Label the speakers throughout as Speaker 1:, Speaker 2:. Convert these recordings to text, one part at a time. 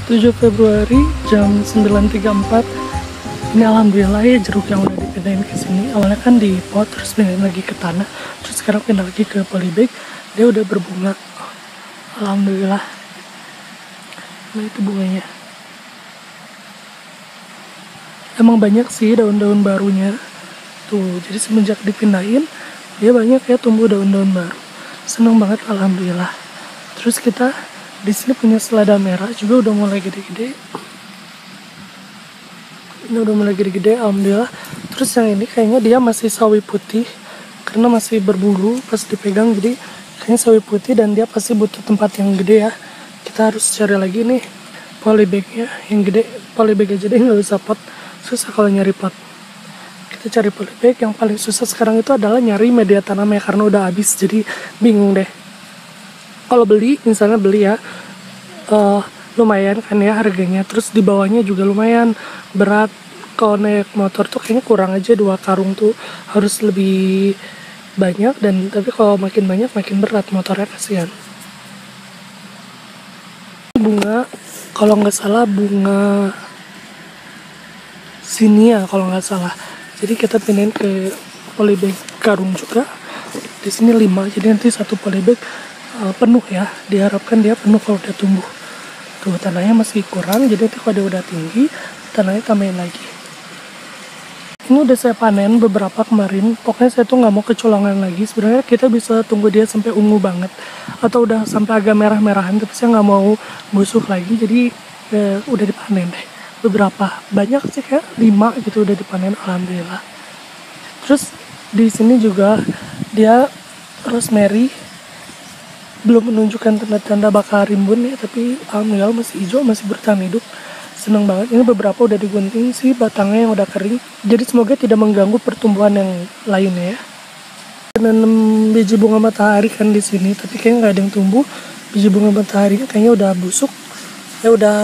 Speaker 1: 7 Februari jam 9.34. Ini alhamdulillah ya jeruk yang udah dipindahin ke sini. Awalnya kan di pot, terus pindahin lagi ke tanah, terus sekarang pindah lagi ke polybag. Dia udah berbunga. Alhamdulillah. Nah itu bunganya. Emang banyak sih daun-daun barunya. Tuh, jadi semenjak dipindahin, dia banyak ya tumbuh daun-daun baru. Seneng banget alhamdulillah. Terus kita di sini punya selada merah juga udah mulai gede-gede. Ini udah mulai gede-gede alhamdulillah. Terus yang ini kayaknya dia masih sawi putih karena masih berbulu pas dipegang, jadi kayaknya sawi putih dan dia pasti butuh tempat yang gede ya. Kita harus cari lagi nih polybagnya yang gede. Polybag aja deh, nggak usah pot, susah kalau nyari pot. Kita cari polybag. Yang paling susah sekarang itu adalah nyari media tanamnya karena udah habis, jadi bingung deh. Kalau beli, misalnya beli ya, lumayan kan ya harganya, terus di bawahnya juga lumayan berat. Kalau naik motor tuh kayaknya kurang aja, 2 karung tuh harus lebih banyak, dan tapi kalau makin banyak makin berat motornya, kasihan. Bunga, kalau nggak salah bunga sinia kalau nggak salah. Jadi kita pindahin ke polybag karung juga. Di sini 5, jadi nanti satu polybag penuh ya. Diharapkan dia penuh kalau udah tumbuh. Tuh tanahnya masih kurang, jadi nanti kalau dia udah tinggi tanahnya tambahin lagi. Ini udah saya panen beberapa kemarin. Pokoknya saya tuh nggak mau kecolongan lagi. Sebenarnya kita bisa tunggu dia sampai ungu banget atau udah sampai agak merah-merahan, tapi saya nggak mau busuk lagi, jadi udah dipanen deh. Beberapa, banyak sih kayak 5 gitu udah dipanen alhamdulillah. Terus di sini juga dia rosemary belum menunjukkan tanda-tanda bakal rimbun ya, tapi alhamdulillah masih hijau, masih bertahan hidup. Seneng banget. Ini beberapa udah digunting sih batangnya yang udah kering, jadi semoga tidak mengganggu pertumbuhan yang lainnya ya. Nanam biji bunga matahari kan di sini, tapi kayaknya nggak ada yang tumbuh. Biji bunga mataharinya kayaknya udah busuk ya, udah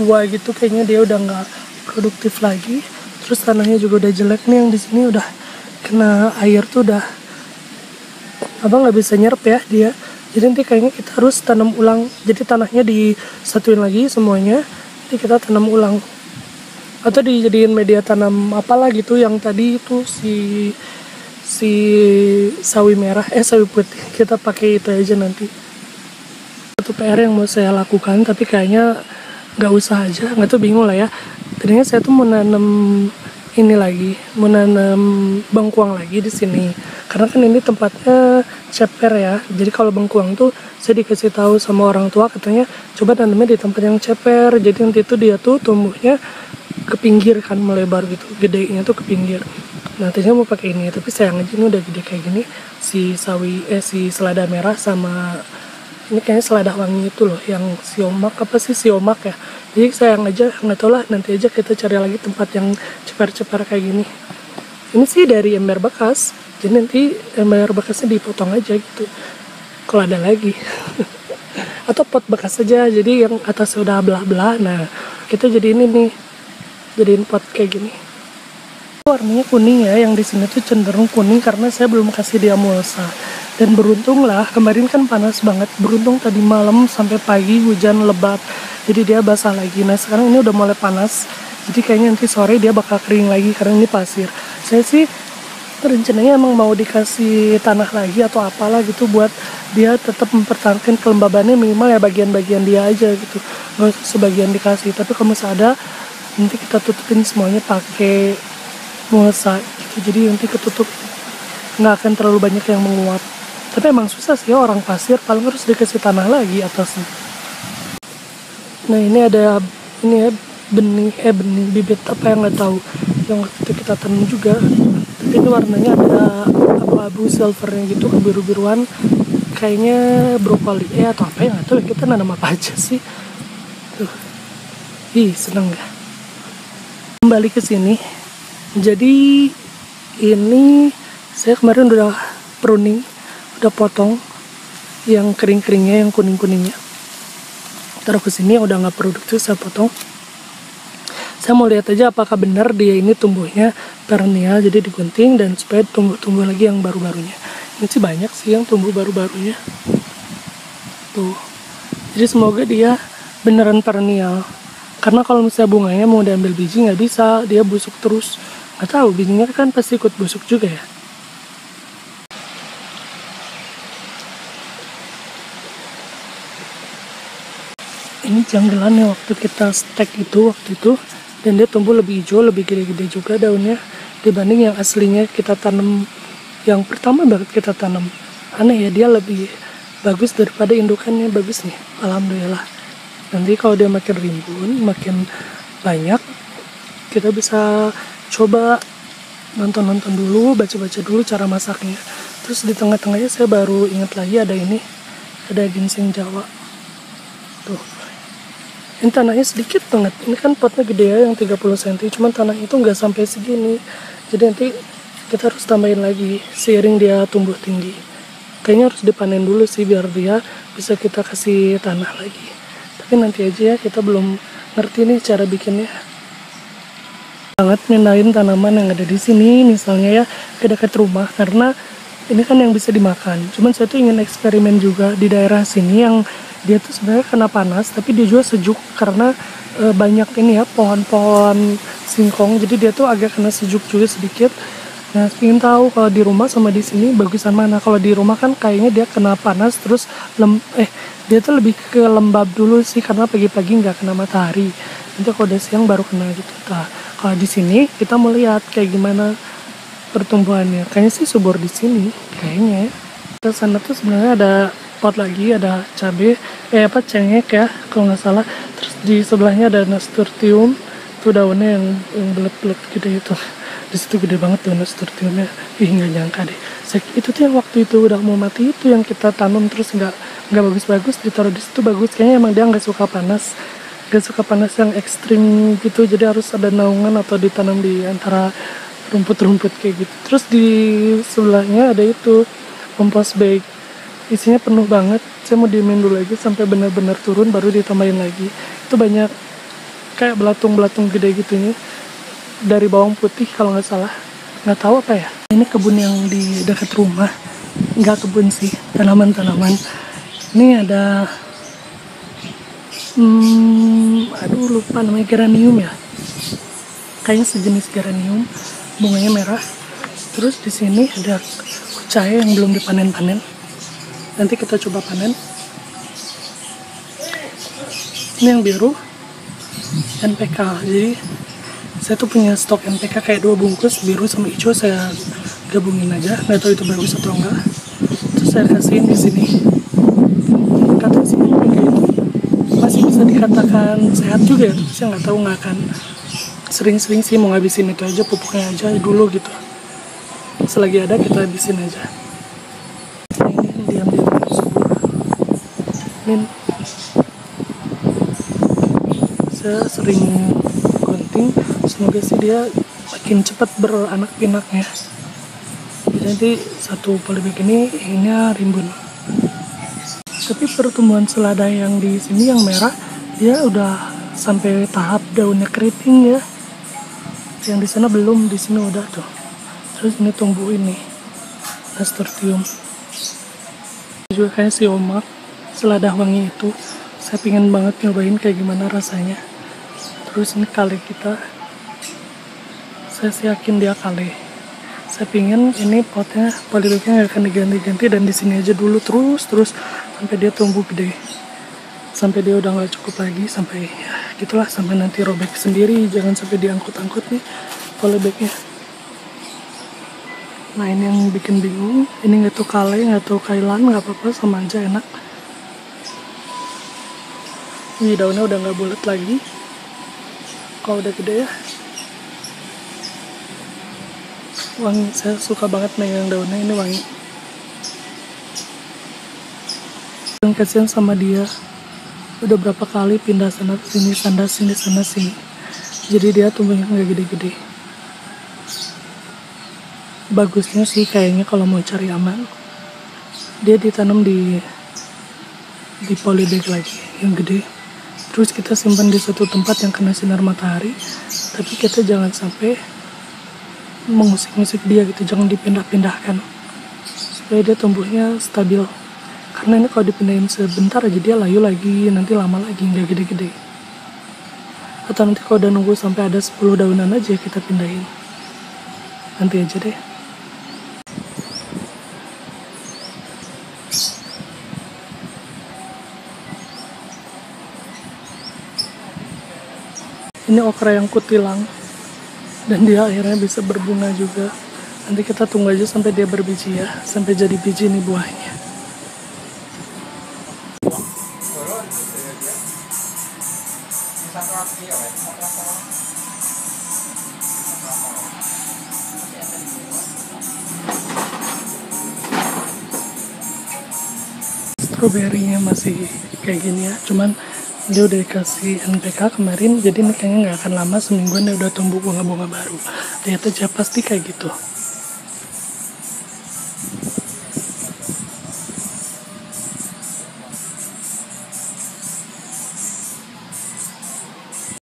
Speaker 1: tua gitu, kayaknya dia udah nggak produktif lagi. Terus tanahnya juga udah jelek nih, yang di sini udah kena air tuh udah nggak bisa nyerap ya dia. Jadi nanti kayaknya kita harus tanam ulang, jadi tanahnya disatuin lagi semuanya, nanti kita tanam ulang atau dijadiin media tanam apalah gitu. Yang tadi itu si sawi merah sawi putih, kita pakai itu aja nanti. Satu PR yang mau saya lakukan tapi kayaknya nggak usah aja, nggak tuh bingung lah ya. Tadinya saya tuh mau nanam ini lagi, mau nanam bengkuang lagi di sini karena kan ini tempatnya ceper ya. Jadi kalau bengkuang tuh saya dikasih tahu sama orang tua, katanya coba nanamnya di tempat yang ceper, jadi nanti tuh dia tuh tumbuhnya ke pinggir kan, melebar gitu, gedenya tuh ke pinggir. Nantinya mau pakai ini, tapi sayang aja ini udah gede kayak gini si selada merah sama ini kayaknya selada wangi itu loh, yang siomak siomak ya. Jadi sayang aja, nggak tau lah, nanti aja kita cari lagi tempat yang ceper-ceper kayak gini. Ini sih dari ember bekas, jadi nanti ember bekasnya dipotong aja gitu kalau ada lagi. Atau pot bekas aja, jadi yang atasnya udah belah-belah, nah kita jadi ini nih, jadiin pot kayak gini. Warnanya kuning ya, yang di sini tuh cenderung kuning karena saya belum kasih dia mulsa. Dan beruntung lah, kemarin kan panas banget, beruntung tadi malam sampai pagi hujan lebat, jadi dia basah lagi. Nah sekarang ini udah mulai panas, jadi kayaknya nanti sore dia bakal kering lagi karena ini pasir. Saya sih rencananya emang mau dikasih tanah lagi atau apalah gitu buat dia tetap mempertahankan kelembabannya, minimal ya bagian-bagian dia aja gitu, nggak sebagian dikasih. Tapi kalau misalnya ada, nanti kita tutupin semuanya pakai mulsa gitu, jadi nanti ketutup, nggak akan terlalu banyak yang menguap. Tapi emang susah sih ya, orang pasir paling harus dikasih tanah lagi atasnya. Nah ini ada ini ya benih bibit apa yang nggak tahu, yang waktu itu kita tanam juga, tapi ini warnanya ada abu-abu silvernya gitu, kebiru-biruan, kayaknya brokoli atau apa ya, nggak tahu. Kita nanam apa aja sih tuh. Seneng gak kembali ke sini. Jadi ini saya kemarin udah pruning, udah potong yang kering-keringnya, yang kuning-kuningnya taruh ke sini, udah nggak produktif saya potong. Saya mau lihat aja apakah benar dia ini tumbuhnya perennial, jadi digunting dan supaya tumbuh lagi yang baru-barunya. Ini sih banyak sih yang tumbuh baru-barunya tuh, jadi semoga dia beneran perennial. Karena kalau misalnya bunganya mau diambil biji nggak bisa, dia busuk terus. Nggak tahu, bijinya kan pasti ikut busuk juga ya. Ini janggelannya waktu kita stek itu waktu itu, dan dia tumbuh lebih hijau, lebih gede-gede juga daunnya dibanding yang aslinya kita tanam, yang pertama banget kita tanam. Aneh ya, dia lebih bagus daripada indukannya. Bagus nih, alhamdulillah. Nanti kalau dia makin rimbun, makin banyak, kita bisa coba nonton-nonton dulu, baca-baca dulu cara masaknya. Terus di tengah-tengahnya saya baru ingat lagi ada ini, ada ginseng Jawa. Tuh, ini tanahnya sedikit banget. Ini kan potnya gede ya, yang 30 cm, cuman tanahnya itu nggak sampai segini. Jadi nanti kita harus tambahin lagi seiring dia tumbuh tinggi. Kayaknya harus dipanen dulu sih biar dia bisa kita kasih tanah lagi. Tapi nanti aja ya, kita belum ngerti nih cara bikinnya. Banget mindahin tanaman yang ada di sini misalnya ya ke dekat rumah, karena ini kan yang bisa dimakan. Cuman saya tuh ingin eksperimen juga di daerah sini yang dia tuh sebenarnya kena panas tapi dia juga sejuk karena banyak ini ya pohon-pohon singkong, jadi dia tuh agak kena sejuk juga sedikit. Nah, ingin tahu kalau di rumah sama di sini bagusan mana. Kalau di rumah kan kayaknya dia kena panas terus dia tuh lebih ke lembab dulu sih karena pagi-pagi nggak kena matahari. Nanti kalau udah siang baru kena gitu. Nah, kalau di sini kita mau lihat kayak gimana pertumbuhannya. Kayaknya sih subur di sini kayaknya. Ke sana tuh sebenarnya ada pot lagi, ada cabai, cengkeh ya kalau nggak salah. Terus di sebelahnya ada nasturtium, tuh daunnya yang belet-belet gede itu. Di situ gede banget tuh nasturtiumnya. Ih, nggak nyangka deh. Itu tuh yang waktu itu udah mau mati itu yang kita tanam terus nggak bagus-bagus, ditaruh di situ bagus. Kayaknya emang dia nggak suka panas, yang ekstrim gitu. Jadi harus ada naungan atau ditanam di antara rumput-rumput kayak gitu. Terus di sebelahnya ada itu kompos bag, isinya penuh banget. Saya mau diemin dulu aja sampai benar-benar turun baru ditambahin lagi. Itu banyak kayak belatung-belatung gede gitunya dari bawang putih kalau nggak salah, nggak tahu apa ya. Ini kebun yang di dekat rumah, nggak kebun sih, tanaman-tanaman. Ini ada aduh lupa namanya, geranium ya, kayaknya sejenis geranium, bunganya merah. Terus di sini ada kucai yang belum dipanen-panen, nanti kita coba panen. Ini yang biru NPK, jadi saya tuh punya stok NPK kayak 2 bungkus, biru sama hijau saya gabungin aja, nggak tahu itu bagus atau enggak. Terus saya kasihin di sini. Katanya sih kayak gitu masih bisa dikatakan sehat juga ya, tapi saya nggak tahu, nggak akan sering-sering sih mau ngabisin itu aja, pupuknya aja dulu gitu. Selagi ada kita habisin aja. Nah, ini diam-diam subur. Min, saya sering gunting, semoga sih dia makin cepat beranak pinaknya. Jadi nanti satu polybag ini rimbun. Tapi pertumbuhan selada yang di sini yang merah, dia udah sampai tahap daunnya keriting ya. Yang di sana belum, di sini udah tuh. Terus ini tumbuh ini nasturtium. Juga kayak si omak, selada wangi itu. Saya pengen banget nyobain kayak gimana rasanya. Terus ini kale kita, saya sih yakin dia kale. Saya pingin ini potnya, polybagnya nggak akan diganti-ganti, dan di sini aja dulu terus sampai dia tumbuh gede, sampai dia udah nggak cukup lagi, sampai ya gitulah, sampai nanti robek sendiri. Jangan sampai diangkut-angkut nih polybagnya. Nah, ini yang bikin bingung, ini nggak tahu kale nggak tahu kailan, nggak apa-apa, sama aja enak. Ini daunnya udah nggak bulat lagi kalau udah gede ya. Wangi, saya suka banget megang daunnya, ini wangi. Dan kasihan sama dia, udah berapa kali pindah sana sini, sana sini, jadi dia tumbuhnya nggak gede-gede. Bagusnya sih kayaknya kalau mau cari aman, dia ditanam di polybag lagi yang gede. Terus kita simpan di satu tempat yang kena sinar matahari, tapi kita jangan sampai mengusik-usik dia gitu, jangan dipindah-pindahkan supaya dia tumbuhnya stabil. karena ini kalau dipindahin sebentar aja dia layu lagi, nanti lama lagi nggak gede-gede. Atau nanti kalau udah nunggu sampai ada 10 daunan aja kita pindahin, nanti aja deh. Ini okra yang kutilang dan dia akhirnya bisa berbunga juga. Nanti kita tunggu aja sampai dia berbiji ya, sampai jadi biji nih buahnya. Stroberinya masih kayak gini ya, cuman dia udah dikasih NPK kemarin, jadi ini kayaknya nggak akan lama, semingguan dia udah tumbuh bunga-bunga baru. Lihat aja pasti kayak gitu.